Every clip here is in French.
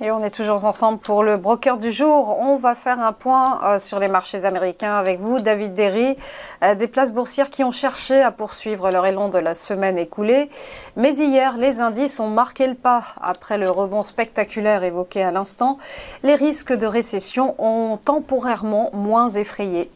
Et on est toujours ensemble pour le broker du jour. On va faire un point sur les marchés américains avec vous, David Derry, des places boursières qui ont cherché à poursuivre leur élan de la semaine écoulée. Mais hier, les indices ont marqué le pas après le rebond spectaculaire évoqué à l'instant. Les risques de récession ont temporairement moins effrayé.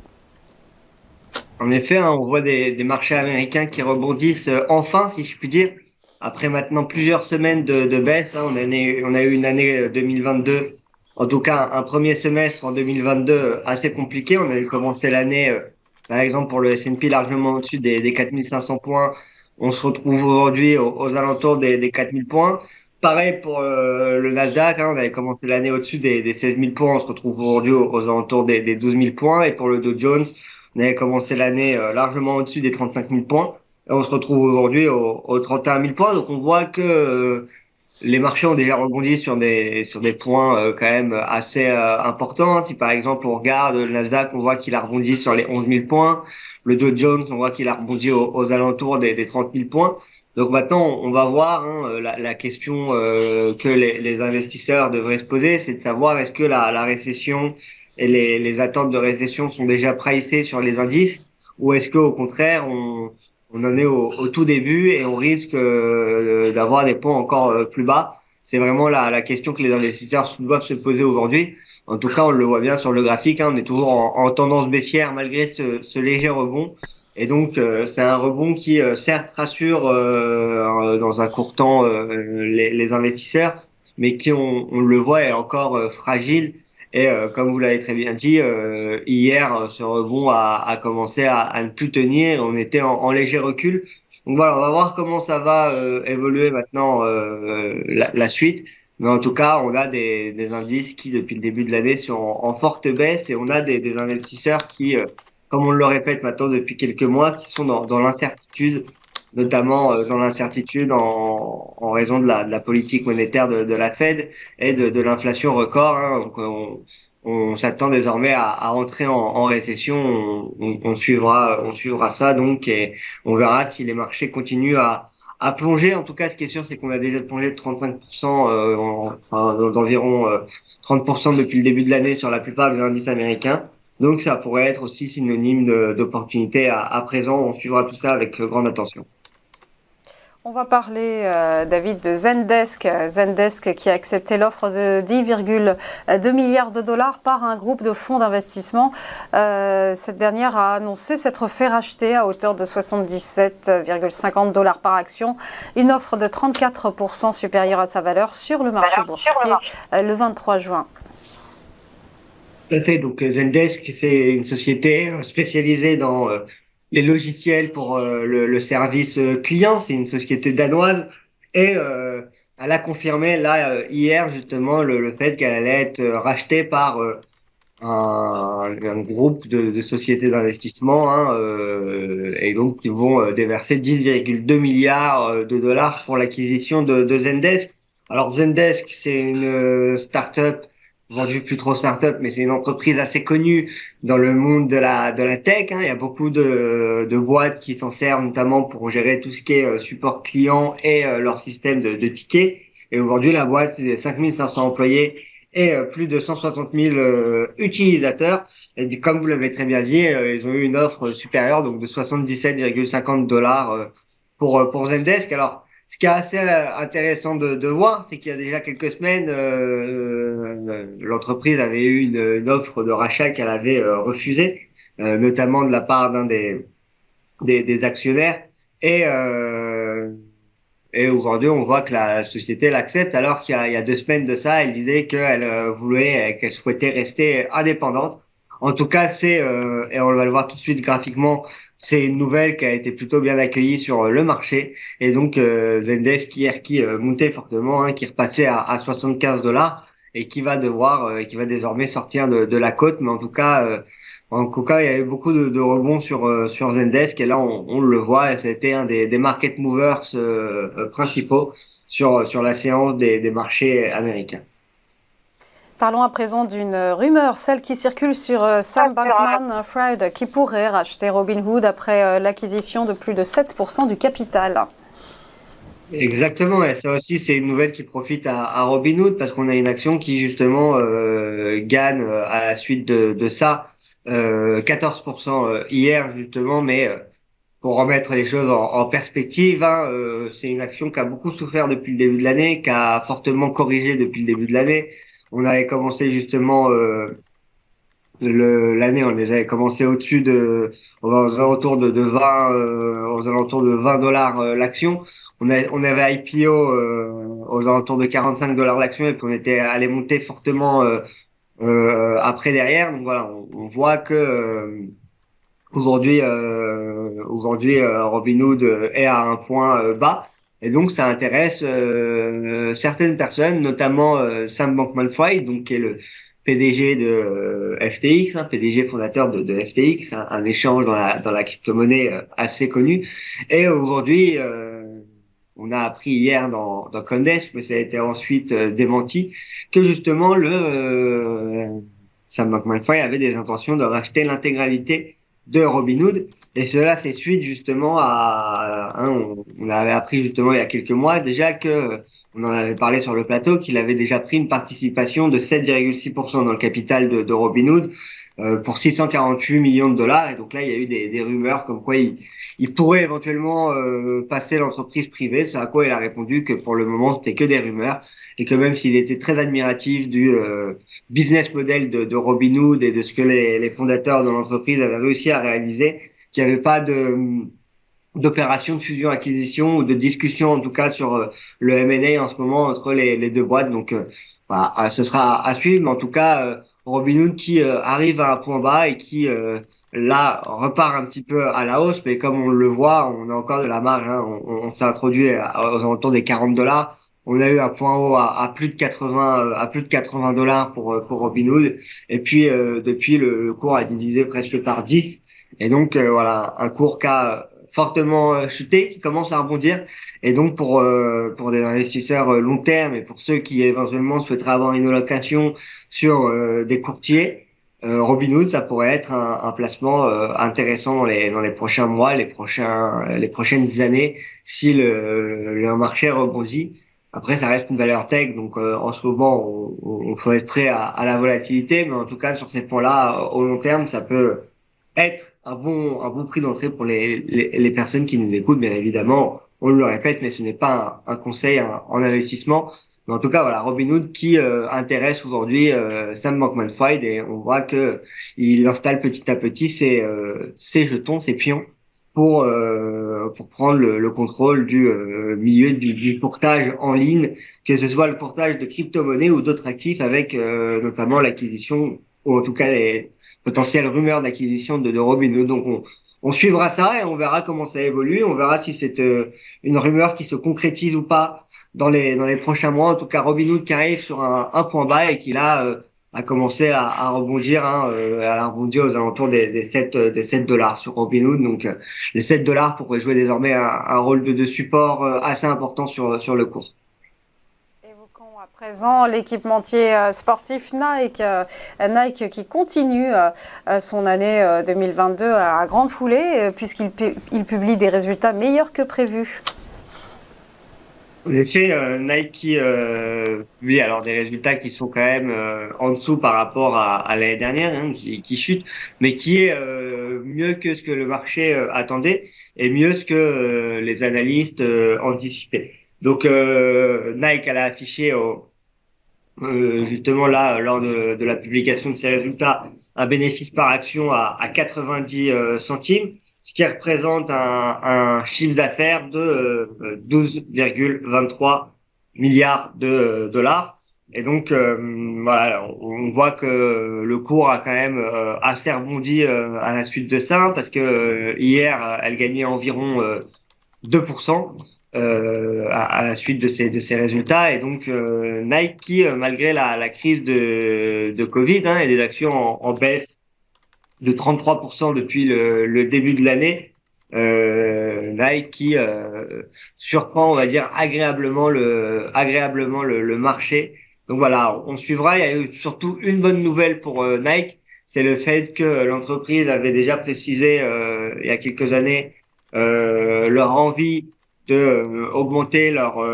En effet, hein, on voit des marchés américains qui rebondissent enfin, si je puis dire. Après maintenant plusieurs semaines de baisse, hein, on a eu une année 2022, en tout cas un premier semestre en 2022 assez compliqué. On a eu commencé l'année, par exemple pour le S&P largement au-dessus des 4500 points. On se retrouve aujourd'hui aux alentours des 4000 points. Pareil pour le Nasdaq, hein, on avait commencé l'année au-dessus des 16 000 points. On se retrouve aujourd'hui aux alentours des 12 000 points. Et pour le Dow Jones, on avait commencé l'année largement au-dessus des 35 000 points. Et on se retrouve aujourd'hui aux 31 000 points. Donc on voit que les marchés ont déjà rebondi sur des points quand même assez importants. Si par exemple on regarde le Nasdaq, on voit qu'il a rebondi sur les 11 000 points. Le Dow Jones, on voit qu'il a rebondi aux alentours des 30 000 points. Donc maintenant, on va voir hein, la question que les investisseurs devraient se poser, c'est de savoir est-ce que la récession et les attentes de récession sont déjà pricées sur les indices ou est-ce qu'au contraire, on en est au tout début et on risque d'avoir des points encore plus bas. C'est vraiment la question que les investisseurs doivent se poser aujourd'hui. En tout cas, on le voit bien sur le graphique, hein, on est toujours en tendance baissière malgré ce léger rebond. Et donc, c'est un rebond qui, certes, rassure dans un court temps les investisseurs, mais qui, on le voit, est encore fragile. Et comme vous l'avez très bien dit, hier, ce rebond a commencé à ne plus tenir. On était en léger recul. Donc voilà, on va voir comment ça va évoluer maintenant la suite. Mais en tout cas, on a des indices qui, depuis le début de l'année, sont en forte baisse et on a des investisseurs qui, comme on le répète maintenant depuis quelques mois, qui sont dans l'incertitude, notamment dans l'incertitude en raison de la politique monétaire de la Fed et de l'inflation record. Hein. Donc, on s'attend désormais à entrer en récession. On suivra ça donc et on verra si les marchés continuent à plonger. En tout cas, ce qui est sûr, c'est qu'on a déjà plongé de 35%, d'environ 30% depuis le début de l'année sur la plupart des indices américains. Donc, ça pourrait être aussi synonyme d'opportunité à présent. On suivra tout ça avec grande attention. On va parler, David, de Zendesk. Zendesk qui a accepté l'offre de 10,2 milliards de dollars par un groupe de fonds d'investissement. Cette dernière a annoncé s'être fait racheter à hauteur de 77,50 dollars par action. Une offre de 34% supérieure à sa valeur sur le marché boursier le 23 juin. Tout à fait. Donc, Zendesk, c'est une société spécialisée dans les logiciels pour le service client. C'est une société danoise et elle a confirmé là hier justement le fait qu'elle allait être rachetée par un groupe de sociétés d'investissement hein, et donc ils vont déverser 10,2 milliards de dollars pour l'acquisition de Zendesk. Alors Zendesk, c'est une start-up vendue plus trop start-up, mais c'est une entreprise assez connue dans le monde de la tech. Hein. Il y a beaucoup de boîtes qui s'en servent notamment pour gérer tout ce qui est support client et leur système de tickets. Et aujourd'hui, la boîte, c'est 5500 employés et plus de 160 000 utilisateurs. Et comme vous l'avez très bien dit, ils ont eu une offre supérieure donc de 77,50 dollars pour Zendesk. Alors, ce qui est assez intéressant de voir, c'est qu'il y a déjà quelques semaines, l'entreprise avait eu une offre de rachat qu'elle avait refusée, notamment de la part d'un des actionnaires. Et, euh, et aujourd'hui, on voit que la société l'accepte, alors qu'il y a 2 semaines de ça, elle disait qu'elle voulait, qu'elle souhaitait rester indépendante. En tout cas, et on va le voir tout de suite graphiquement, c'est une nouvelle qui a été plutôt bien accueillie sur le marché. Et donc, Zendesk hier qui montait fortement, hein, qui repassait à 75 dollars et qui va qui va désormais sortir de la cote. Mais en tout cas, il y a eu beaucoup de rebonds sur Zendesk et là, on le voit, et c'était un des market movers principaux sur la séance des marchés américains. Parlons à présent d'une rumeur, celle qui circule sur Sam Bankman-Fried, qui pourrait racheter Robinhood après l'acquisition de plus de 7% du capital. Exactement, et ça aussi c'est une nouvelle qui profite à Robinhood parce qu'on a une action qui justement gagne à la suite de ça 14% hier justement, mais pour remettre les choses en perspective, hein, c'est une action qui a beaucoup souffert depuis le début de l'année, qui a fortement corrigé depuis le début de l'année. On avait commencé justement l'année, on les avait commencé au-dessus aux alentours de 20, aux alentours de 20 dollars l'action. On avait IPO aux alentours de 45 dollars l'action et puis on était allé monter fortement après derrière. Donc voilà, on voit que aujourd'hui, Robinhood est à un point bas. Et donc, ça intéresse certaines personnes, notamment Sam Bankman-Fried, donc qui est le PDG de FTX, hein, PDG fondateur de FTX, un échange dans la crypto-monnaie assez connu. Et aujourd'hui, on a appris hier dans Coindesk, mais ça a été ensuite démenti, que justement Sam Bankman-Fried avait des intentions de racheter l'intégralité de Robinhood. Et cela fait suite justement on avait appris justement il y a quelques mois déjà que, on en avait parlé sur le plateau, qu'il avait déjà pris une participation de 7,6% dans le capital de Robinhood pour 648 millions de dollars. Et donc là, il y a eu des rumeurs comme quoi il pourrait éventuellement passer l'entreprise privée, ce à quoi il a répondu que pour le moment, c'était que des rumeurs et que même s'il était très admiratif du business model de Robinhood et de ce que les fondateurs de l'entreprise avaient réussi à réaliser, qu'il n'y avait pas d'opération de fusion-acquisition ou de discussion en tout cas sur le M&A en ce moment entre les deux boîtes. Donc voilà, ce sera à suivre, mais en tout cas Robinhood qui arrive à un point bas et qui là repart un petit peu à la hausse, mais comme on le voit, on a encore de la marge, hein. On s'est introduit aux alentours des 40 dollars. On a eu un point haut à plus de 80 à plus de 80 dollars pour Robinhood, et puis depuis le cours a été divisé presque par 10. Et donc voilà, un cours qui a fortement chuté, qui commence à rebondir. Et donc pour des investisseurs long terme et pour ceux qui éventuellement souhaiteraient avoir une allocation sur des courtiers, Robinhood, ça pourrait être un placement intéressant dans les prochains mois, les prochaines années, si le marché rebondit. Après, ça reste une valeur tech, donc en ce moment, on faut être prêt à la volatilité, mais en tout cas, sur ces points-là, au long terme, ça peut être un bon prix d'entrée pour les personnes qui nous écoutent, bien évidemment. On le répète, mais ce n'est pas un conseil en investissement. Mais en tout cas, voilà, Robinhood qui intéresse aujourd'hui Sam Bankman-Fried, et on voit que il installe petit à petit ses jetons, ses pions pour prendre le contrôle du milieu du courtage en ligne, que ce soit le courtage de crypto-monnaies ou d'autres actifs, avec notamment l'acquisition, ou en tout cas les potentielles rumeurs d'acquisition de Robinhood. Donc on suivra ça et on verra comment ça évolue. On verra si c'est une rumeur qui se concrétise ou pas dans les prochains mois. En tout cas, Robinhood qui arrive sur un point bas et qui là a commencé à rebondir. Hein, elle a rebondi aux alentours des 7 dollars sur Robinhood. Donc les 7 dollars pourraient jouer désormais un rôle de support assez important sur le cours. Évoquons à présent l'équipementier sportif Nike, Nike qui continue son année 2022 à grande foulée puisqu'il il publie des résultats meilleurs que prévus. En effet, Nike publie alors des résultats qui sont quand même en dessous par rapport à l'année dernière, hein, qui chute, mais qui est mieux que ce que le marché attendait et mieux ce que les analystes anticipaient. Donc Nike, elle a affiché justement là, lors de la publication de ces résultats, un bénéfice par action à 90 centimes, ce qui représente un chiffre d'affaires de 12,23 milliards de dollars. Et donc, voilà, on voit que le cours a quand même assez rebondi à la suite de ça, parce que hier, elle gagnait environ 2% à la suite de ces résultats. Et donc Nike, qui, malgré la crise de Covid, hein, et des actions en baisse de 33% depuis le début de l'année, Nike qui surprend, on va dire, agréablement le marché. Donc voilà, on suivra. Il y a eu surtout une bonne nouvelle pour Nike, c'est le fait que l'entreprise avait déjà précisé il y a quelques années leur envie de augmenter leurs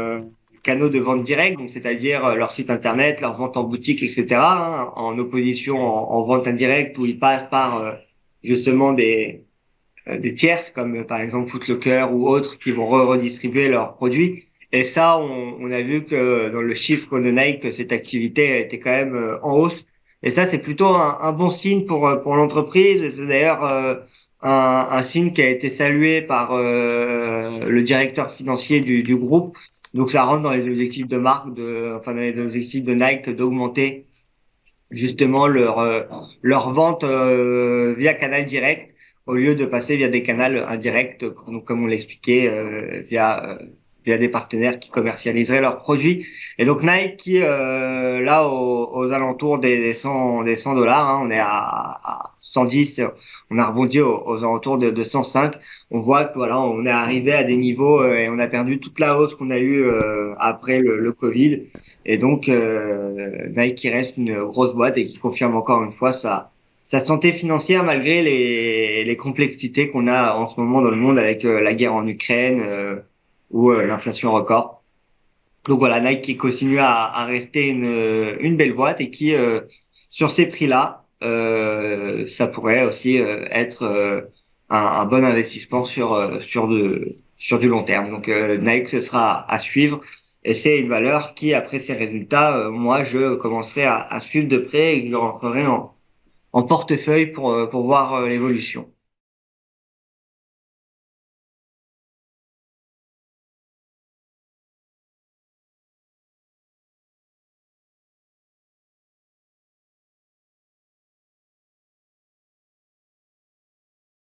canaux de vente directe, donc c'est-à-dire leur site internet, leur vente en boutique, etc., hein, en opposition en vente indirecte où ils passent par justement des tierces comme par exemple Footlocker ou autres qui vont redistribuer leurs produits. Et ça, on a vu que dans le chiffre de Nike, que cette activité était quand même en hausse. Et ça, c'est plutôt un bon signe pour l'entreprise. C'est d'ailleurs un signe qui a été salué par le directeur financier du groupe. Donc ça rentre dans les objectifs de marque, enfin dans les objectifs de Nike d'augmenter justement leur vente via canal direct au lieu de passer via des canaux indirects, comme on l'expliquait, via des partenaires qui commercialiseraient leurs produits. Et donc Nike, qui, là, aux alentours des 100 dollars, hein, on est à 110, on a rebondi aux alentours de 105. On voit que voilà, on est arrivé à des niveaux et on a perdu toute la hausse qu'on a eue après le Covid. Et donc Nike qui reste une grosse boîte et qui confirme encore une fois sa santé financière malgré les complexités qu'on a en ce moment dans le monde avec la guerre en Ukraine ou l'inflation record. Donc voilà, Nike qui continue à rester une belle boîte et qui, sur ces prix-là, ça pourrait aussi être un bon investissement sur du long terme. Donc Nike, ce sera à suivre. Et c'est une valeur qui, après ces résultats, moi, je commencerai à suivre de près et que je rentrerai en portefeuille pour voir l'évolution.